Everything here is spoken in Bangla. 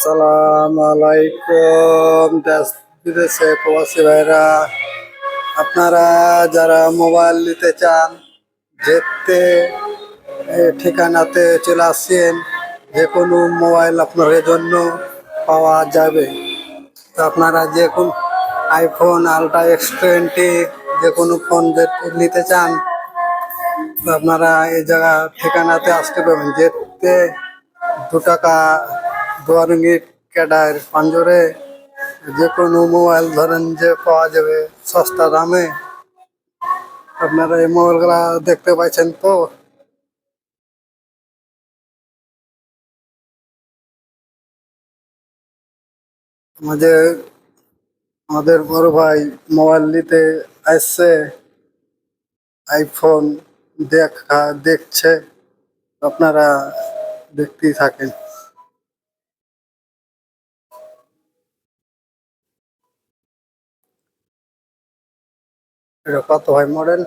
সালাম আলাইকুম দেশ বিদেশে প্রবাসী ভাইরা, আপনারা যারা মোবাইল নিতে চান যেতে ঠিকানাতে চলে আসছেন। যে কোনো মোবাইল আপনার জন্য পাওয়া যাবে। তো আপনারা যে কোনো আইফোন আলট্রা X20 যে কোনো ফোন নিতে চান, তো আপনারা এই জায়গা ঠিকানাতে আসতে পারবেন। যেতে 2 টাকা 2 রিঙ্গিট ক্যাডার পাঞ্জরে যে কোনো মোবাইল ধরেন যে পাওয়া যাবে সস্তা দামে। আপনারা এই মোবাইলগুলা দেখতে পাচ্ছেন তো। আমাদের আমাদের বড় ভাই মোবাইল নিতে আসছে, আইফোন দেখছে। আপনারা দেখতেই থাকেন। এটা কত ভাই মডেল?